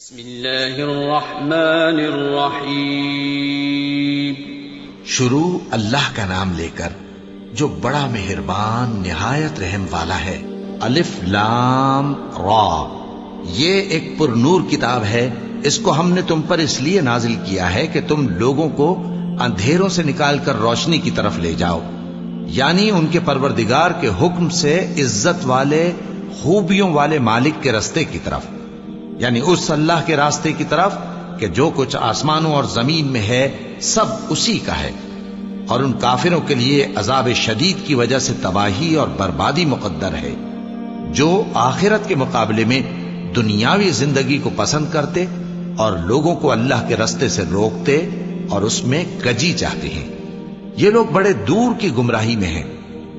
بسم اللہ الرحمن الرحیم۔ شروع اللہ کا نام لے کر جو بڑا مہربان نہایت رحم والا ہے۔ الف لام را، یہ ایک پر نور کتاب ہے، اس کو ہم نے تم پر اس لیے نازل کیا ہے کہ تم لوگوں کو اندھیروں سے نکال کر روشنی کی طرف لے جاؤ، یعنی ان کے پروردگار کے حکم سے عزت والے خوبیوں والے مالک کے راستے کی طرف، یعنی اس اللہ کے راستے کی طرف کہ جو کچھ آسمانوں اور زمین میں ہے سب اسی کا ہے، اور ان کافروں کے لیے عذاب شدید کی وجہ سے تباہی اور بربادی مقدر ہے، جو آخرت کے مقابلے میں دنیاوی زندگی کو پسند کرتے اور لوگوں کو اللہ کے راستے سے روکتے اور اس میں کجی چاہتے ہیں۔ یہ لوگ بڑے دور کی گمراہی میں ہیں،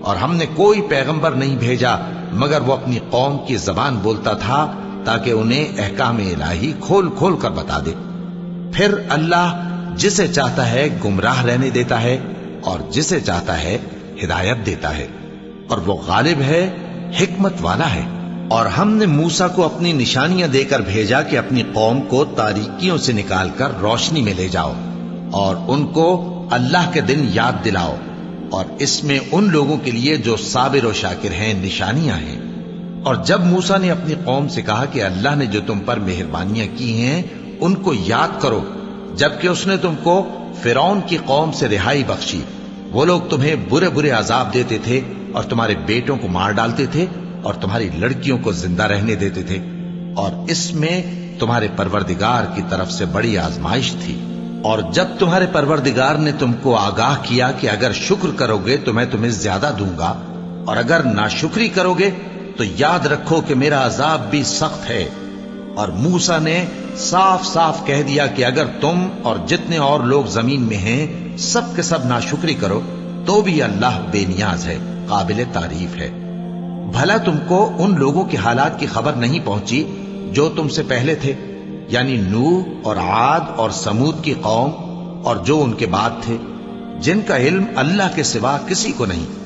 اور ہم نے کوئی پیغمبر نہیں بھیجا مگر وہ اپنی قوم کی زبان بولتا تھا تاکہ انہیں احکام الہی کھول کھول کر بتا دے۔ پھر اللہ جسے چاہتا ہے گمراہ رہنے دیتا ہے اور جسے چاہتا ہے ہدایت دیتا ہے، اور وہ غالب ہے، حکمت والا ہے۔ اور ہم نے موسیٰ کو اپنی نشانیاں دے کر بھیجا کہ اپنی قوم کو تاریکیوں سے نکال کر روشنی میں لے جاؤ اور ان کو اللہ کے دن یاد دلاؤ، اور اس میں ان لوگوں کے لیے جو صابر و شاکر ہیں نشانیاں ہیں۔ اور جب موسیٰ نے اپنی قوم سے کہا کہ اللہ نے جو تم پر مہربانیاں کی ہیں ان کو یاد کرو، جبکہ اس نے تم کو فرعون کی قوم سے رہائی بخشی، وہ لوگ تمہیں برے برے عذاب دیتے تھے اور تمہارے بیٹوں کو مار ڈالتے تھے اور تمہاری لڑکیوں کو زندہ رہنے دیتے تھے، اور اس میں تمہارے پروردگار کی طرف سے بڑی آزمائش تھی۔ اور جب تمہارے پروردگار نے تم کو آگاہ کیا کہ اگر شکر کرو گے تو میں تمہیں زیادہ دوں گا، اور اگر ناشکری کرو گے تو یاد رکھو کہ میرا عذاب بھی سخت ہے۔ اور موسیٰ نے صاف صاف کہہ دیا کہ اگر تم اور جتنے اور لوگ زمین میں ہیں سب کے سب ناشکری کرو تو بھی اللہ بے نیاز ہے، قابل تعریف ہے۔ بھلا تم کو ان لوگوں کے حالات کی خبر نہیں پہنچی جو تم سے پہلے تھے، یعنی نوح اور عاد اور سمود کی قوم اور جو ان کے بعد تھے، جن کا علم اللہ کے سوا کسی کو نہیں۔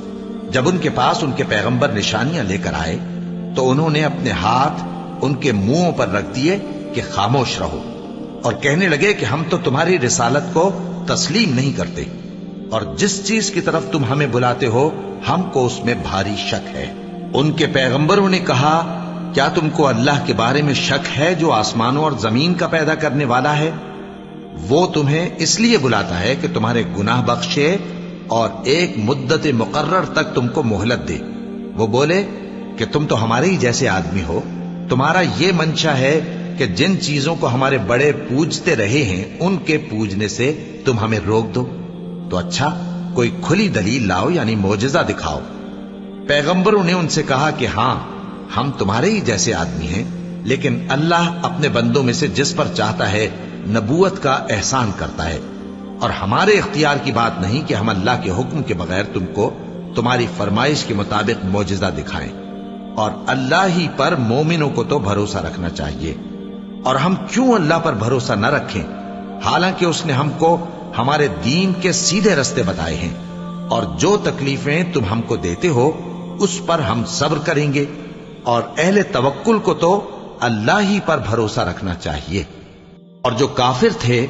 جب ان کے پاس ان کے پیغمبر نشانیاں لے کر آئے تو انہوں نے اپنے ہاتھ ان کے منہوں پر رکھ دیے کہ خاموش رہو، اور کہنے لگے کہ ہم تو تمہاری رسالت کو تسلیم نہیں کرتے، اور جس چیز کی طرف تم ہمیں بلاتے ہو ہم کو اس میں بھاری شک ہے۔ ان کے پیغمبروں نے کہا کیا تم کو اللہ کے بارے میں شک ہے جو آسمانوں اور زمین کا پیدا کرنے والا ہے؟ وہ تمہیں اس لیے بلاتا ہے کہ تمہارے گناہ بخشے اور ایک مدت مقرر تک تم کو مہلت دے۔ وہ بولے کہ تم تو ہمارے ہی جیسے آدمی ہو، تمہارا یہ منشا ہے کہ جن چیزوں کو ہمارے بڑے پوجتے رہے ہیں ان کے پوجنے سے تم ہمیں روک دو، تو اچھا کوئی کھلی دلیل لاؤ، یعنی معجزہ دکھاؤ۔ پیغمبروں نے ان سے کہا کہ ہاں ہم تمہارے ہی جیسے آدمی ہیں، لیکن اللہ اپنے بندوں میں سے جس پر چاہتا ہے نبوت کا احسان کرتا ہے، اور ہمارے اختیار کی بات نہیں کہ ہم اللہ کے حکم کے بغیر تم کو تمہاری فرمائش کے مطابق معجزہ دکھائیں، اور اللہ ہی پر مومنوں کو تو بھروسہ رکھنا چاہیے۔ اور ہم کیوں اللہ پر بھروسہ نہ رکھیں حالانکہ اس نے ہم کو ہمارے دین کے سیدھے رستے بتائے ہیں، اور جو تکلیفیں تم ہم کو دیتے ہو اس پر ہم صبر کریں گے، اور اہل توکل کو تو اللہ ہی پر بھروسہ رکھنا چاہیے۔ اور جو کافر تھے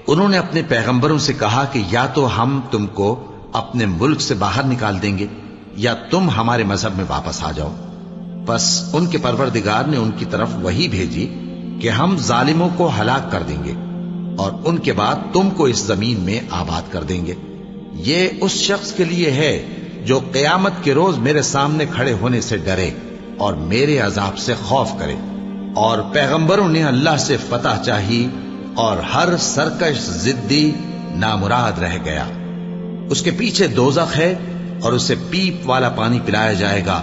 انہوں نے اپنے پیغمبروں سے کہا کہ یا تو ہم تم کو اپنے ملک سے باہر نکال دیں گے یا تم ہمارے مذہب میں واپس آ جاؤ۔ بس ان کے پروردگار نے ان کی طرف وحی بھیجی کہ ہم ظالموں کو ہلاک کر دیں گے اور ان کے بعد تم کو اس زمین میں آباد کر دیں گے۔ یہ اس شخص کے لیے ہے جو قیامت کے روز میرے سامنے کھڑے ہونے سے ڈرے اور میرے عذاب سے خوف کرے۔ اور پیغمبروں نے اللہ سے فتح چاہی اور ہر سرکش ضدی نامراد رہ گیا۔ اس کے پیچھے دوزخ ہے اور اسے پیپ والا پانی پلایا جائے گا،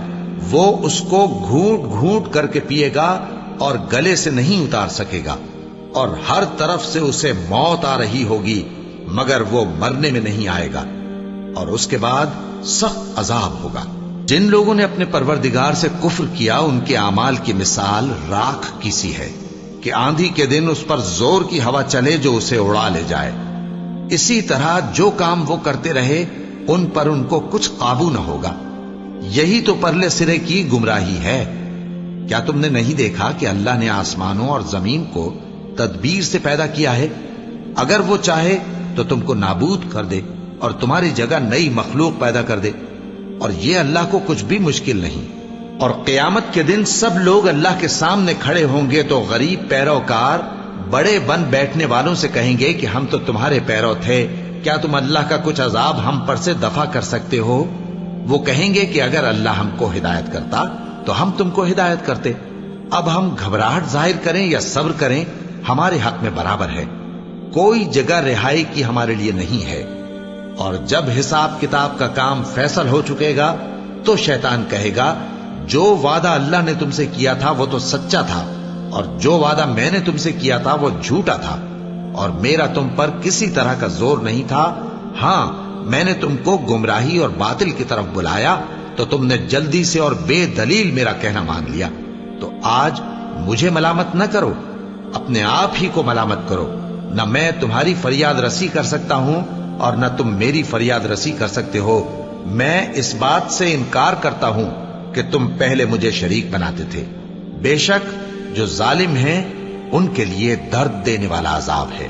وہ اس کو گھونٹ گھونٹ کر کے پیے گا اور گلے سے نہیں اتار سکے گا، اور ہر طرف سے اسے موت آ رہی ہوگی مگر وہ مرنے میں نہیں آئے گا، اور اس کے بعد سخت عذاب ہوگا۔ جن لوگوں نے اپنے پروردگار سے کفر کیا ان کے اعمال کی مثال راکھ کی سی ہے کہ آندھی کے دن اس پر زور کی ہوا چلے جو اسے اڑا لے جائے۔ اسی طرح جو کام وہ کرتے رہے ان پر ان کو کچھ قابو نہ ہوگا۔ یہی تو پرلے سرے کی گمراہی ہے۔ کیا تم نے نہیں دیکھا کہ اللہ نے آسمانوں اور زمین کو تدبیر سے پیدا کیا ہے؟ اگر وہ چاہے تو تم کو نابود کر دے اور تمہاری جگہ نئی مخلوق پیدا کر دے، اور یہ اللہ کو کچھ بھی مشکل نہیں۔ اور قیامت کے دن سب لوگ اللہ کے سامنے کھڑے ہوں گے تو غریب پیروکار بڑے بن بیٹھنے والوں سے کہیں گے کہ ہم تو تمہارے پیرو تھے، کیا تم اللہ کا کچھ عذاب ہم پر سے دفع کر سکتے ہو؟ وہ کہیں گے کہ اگر اللہ ہم کو ہدایت کرتا تو ہم تم کو ہدایت کرتے۔ اب ہم گھبراہٹ ظاہر کریں یا صبر کریں، ہمارے حق میں برابر ہے، کوئی جگہ رہائی کی ہمارے لیے نہیں ہے۔ اور جب حساب کتاب کا کام فیصل ہو چکے گا تو شیطان کہے گا جو وعدہ اللہ نے تم سے کیا تھا وہ تو سچا تھا، اور جو وعدہ میں نے تم سے کیا تھا وہ جھوٹا تھا، اور میرا تم پر کسی طرح کا زور نہیں تھا۔ ہاں، میں نے تم کو گمراہی اور باطل کی طرف بلایا تو تم نے جلدی سے اور بے دلیل میرا کہنا مان لیا۔ تو آج مجھے ملامت نہ کرو، اپنے آپ ہی کو ملامت کرو۔ نہ میں تمہاری فریاد رسی کر سکتا ہوں اور نہ تم میری فریاد رسی کر سکتے ہو۔ میں اس بات سے انکار کرتا ہوں کہ تم پہلے مجھے شریک بناتے تھے۔ بے شک جو ظالم ہیں ان کے لیے درد دینے والا عذاب ہے۔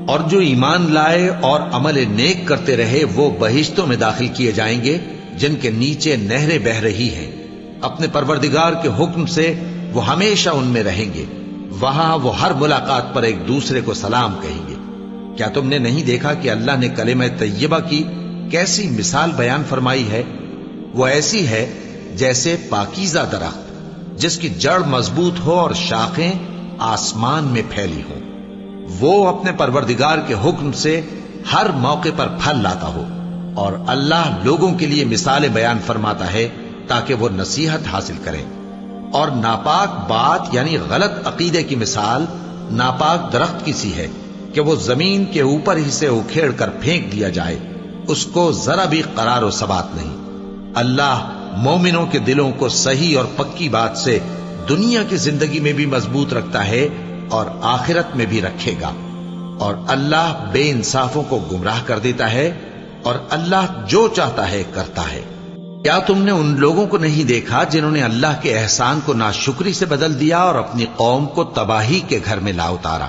اور جو ایمان لائے اور عمل نیک کرتے رہے وہ بہشتوں میں داخل کیے جائیں گے جن کے نیچے نہریں بہ رہی ہیں۔ اپنے پروردگار کے حکم سے وہ ہمیشہ ان میں رہیں گے، وہاں وہ ہر ملاقات پر ایک دوسرے کو سلام کہیں گے۔ کیا تم نے نہیں دیکھا کہ اللہ نے کلمہ طیبہ کی کیسی مثال بیان فرمائی ہے؟ وہ ایسی ہے جیسے پاکیزہ درخت جس کی جڑ مضبوط ہو اور شاخیں آسمان میں پھیلی ہوں۔ وہ اپنے پروردگار کے حکم سے ہر موقع پر پھل لاتا ہو، اور اللہ لوگوں کے لیے مثالیں بیان فرماتا ہے تاکہ وہ نصیحت حاصل کریں۔ اور ناپاک بات یعنی غلط عقیدے کی مثال ناپاک درخت کی سی ہے کہ وہ زمین کے اوپر ہی سے اکھیڑ کر پھینک دیا جائے، اس کو ذرا بھی قرار و ثبات نہیں۔ اللہ مومنوں کے دلوں کو صحیح اور پکی بات سے دنیا کی زندگی میں بھی مضبوط رکھتا ہے اور آخرت میں بھی رکھے گا۔ اور اللہ بے انصافوں کو گمراہ کر دیتا ہے، اور اللہ جو چاہتا ہے کرتا ہے۔ کیا تم نے ان لوگوں کو نہیں دیکھا جنہوں نے اللہ کے احسان کو ناشکری سے بدل دیا اور اپنی قوم کو تباہی کے گھر میں لا اتارا،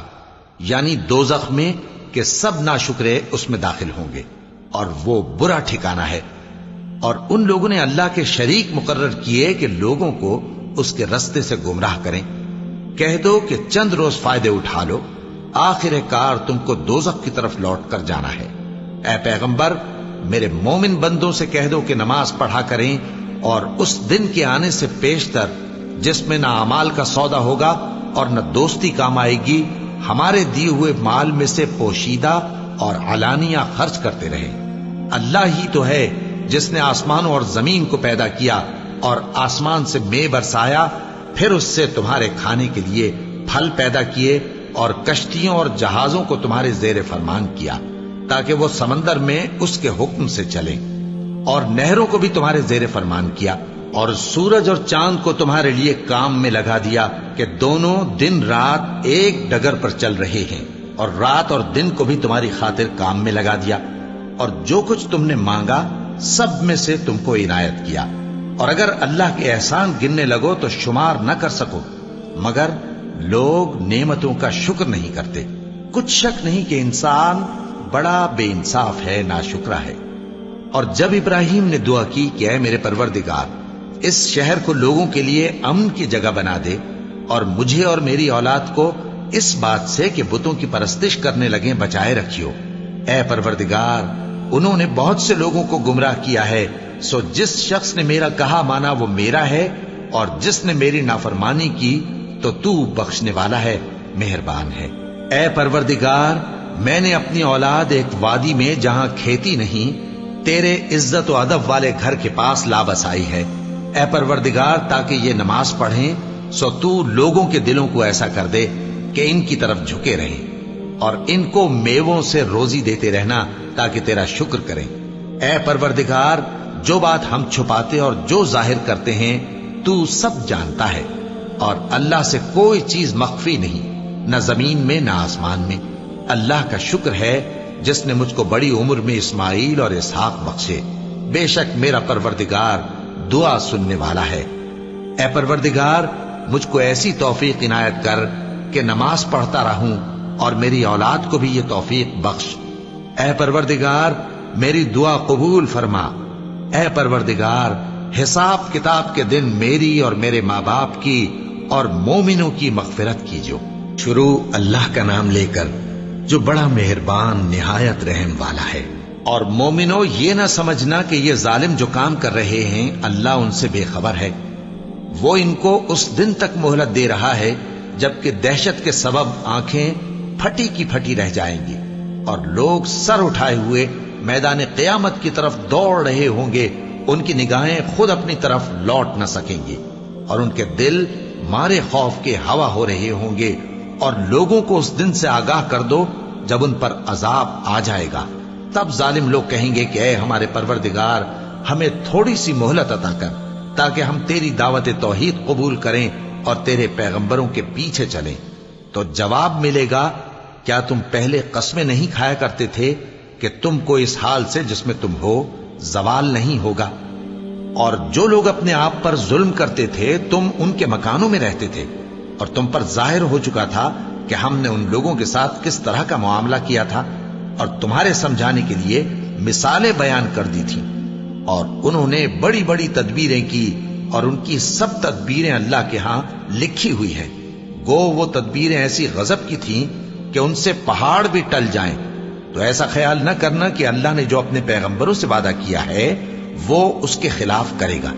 یعنی دوزخ میں کہ سب ناشکرے اس میں داخل ہوں گے، اور وہ برا ٹھکانہ ہے۔ اور ان لوگوں نے اللہ کے شریک مقرر کیے کہ لوگوں کو اس کے رستے سے گمراہ کریں۔ کہہ دو کہ چند روز فائدے اٹھا لو، آخر کار تم کو دوزخ کی طرف لوٹ کر جانا ہے۔ اے پیغمبر، میرے مومن بندوں سے کہہ دو کہ نماز پڑھا کریں، اور اس دن کے آنے سے پیشتر جس میں نہ اعمال کا سودا ہوگا اور نہ دوستی کام آئے گی، ہمارے دیے ہوئے مال میں سے پوشیدہ اور علانیہ خرچ کرتے رہیں۔ اللہ ہی تو ہے جس نے آسمانوں اور زمین کو پیدا کیا اور آسمان سے مے برسایا، پھر اس سے تمہارے کھانے کے لیے پھل پیدا کیے اور کشتیوں اور جہازوں کو تمہارے زیر فرمان کیا تاکہ وہ سمندر میں اس کے حکم سے چلیں، اور نہروں کو بھی تمہارے زیر فرمان کیا، اور سورج اور چاند کو تمہارے لیے کام میں لگا دیا کہ دونوں دن رات ایک ڈگر پر چل رہے ہیں، اور رات اور دن کو بھی تمہاری خاطر کام میں لگا دیا، اور جو کچھ تم نے مانگا سب میں سے تم کو عنایت کیا۔ اور اگر اللہ کے احسان گننے لگو تو شمار نہ کر سکو، مگر لوگ نعمتوں کا شکر نہیں کرتے۔ کچھ شک نہیں کہ انسان بڑا بے انصاف ہے، ناشکرا ہے۔ اور جب ابراہیم نے دعا کی کہ اے میرے پروردگار، اس شہر کو لوگوں کے لیے امن کی جگہ بنا دے، اور مجھے اور میری اولاد کو اس بات سے کہ بتوں کی پرستش کرنے لگیں بچائے رکھیو۔ اے پروردگار، انہوں نے بہت سے لوگوں کو گمراہ کیا ہے، سو جس شخص نے میرا کہا مانا وہ میرا ہے، اور جس نے میری نافرمانی کی تو تو بخشنے والا ہے، مہربان ہے۔ اے پروردگار، میں نے اپنی اولاد ایک وادی میں جہاں کھیتی نہیں، تیرے عزت و ادب والے گھر کے پاس لا بسائی ہے۔ اے پروردگار، تاکہ یہ نماز پڑھیں، سو تو لوگوں کے دلوں کو ایسا کر دے کہ ان کی طرف جھکے رہیں، اور ان کو میووں سے روزی دیتے رہنا تاکہ تیرا شکر کریں۔ اے پروردگار، جو بات ہم چھپاتے اور جو ظاہر کرتے ہیں تو سب جانتا ہے، اور اللہ سے کوئی چیز مخفی نہیں، نہ زمین میں نہ آسمان میں۔ اللہ کا شکر ہے جس نے مجھ کو بڑی عمر میں اسماعیل اور اسحاق بخشے، بے شک میرا پروردگار دعا سننے والا ہے۔ اے پروردگار، مجھ کو ایسی توفیق عنایت کر کہ نماز پڑھتا رہوں اور میری اولاد کو بھی یہ توفیق بخش۔ اے پروردگار میری دعا قبول فرما۔ اے پروردگار حساب کتاب کے دن میری اور میرے ماں باپ کی اور مومنوں کی مغفرت کیجو۔ شروع اللہ کا نام لے کر جو بڑا مہربان نہایت رحم والا ہے۔ اور مومنوں یہ نہ سمجھنا کہ یہ ظالم جو کام کر رہے ہیں اللہ ان سے بے خبر ہے۔ وہ ان کو اس دن تک مہلت دے رہا ہے جبکہ دہشت کے سبب آنکھیں پھٹی کی پھٹی رہ جائیں گی اور لوگ سر اٹھائے ہوئے میدان قیامت کی طرف دوڑ رہے ہوں گے۔ ان کی نگاہیں خود اپنی طرف لوٹ نہ سکیں گی اور ان کے دل مارے خوف کے ہوا ہو رہے ہوں گے۔ اور لوگوں کو اس دن سے آگاہ کر دو جب ان پر عذاب آ جائے گا۔ تب ظالم لوگ کہیں گے کہ اے ہمارے پروردگار ہمیں تھوڑی سی مہلت عطا کر تاکہ ہم تیری دعوت توحید قبول کریں اور تیرے پیغمبروں کے پیچھے چلیں۔ تو جواب ملے گا کیا تم پہلے قسمیں نہیں کھایا کرتے تھے کہ تم کو اس حال سے جس میں تم ہو زوال نہیں ہوگا؟ اور جو لوگ اپنے آپ پر ظلم کرتے تھے تم ان کے مکانوں میں رہتے تھے اور تم پر ظاہر ہو چکا تھا کہ ہم نے ان لوگوں کے ساتھ کس طرح کا معاملہ کیا تھا اور تمہارے سمجھانے کے لیے مثالیں بیان کر دی تھیں۔ اور انہوں نے بڑی بڑی تدبیریں کی اور ان کی سب تدبیریں اللہ کے ہاں لکھی ہوئی ہیں۔ گو وہ تدبیریں ایسی غضب کی تھیں کہ ان سے پہاڑ بھی ٹل جائیں۔ تو ایسا خیال نہ کرنا کہ اللہ نے جو اپنے پیغمبروں سے وعدہ کیا ہے وہ اس کے خلاف کرے گا۔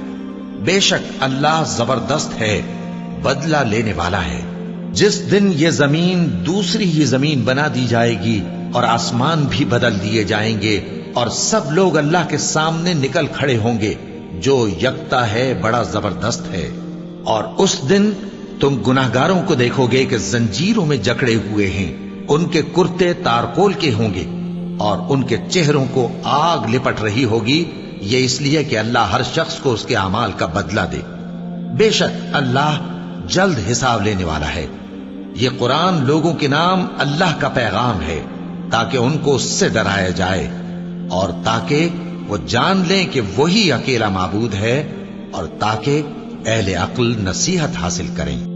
بے شک اللہ زبردست ہے، بدلہ لینے والا ہے۔ جس دن یہ زمین دوسری ہی زمین بنا دی جائے گی اور آسمان بھی بدل دیے جائیں گے اور سب لوگ اللہ کے سامنے نکل کھڑے ہوں گے جو یکتا ہے بڑا زبردست ہے۔ اور اس دن تم گناہگاروں کو دیکھو گے کہ زنجیروں میں جکڑے ہوئے ہیں، ان کے کرتے تارکول کے ہوں گے اور ان کے چہروں کو آگ لپٹ رہی ہوگی۔ یہ اس لیے کہ اللہ ہر شخص کو اس کے اعمال کا بدلہ دے۔ بے شک اللہ جلد حساب لینے والا ہے۔ یہ قرآن لوگوں کے نام اللہ کا پیغام ہے تاکہ ان کو اس سے ڈرایا جائے اور تاکہ وہ جان لیں کہ وہی اکیلا معبود ہے اور تاکہ اہل عقل نصیحت حاصل کریں۔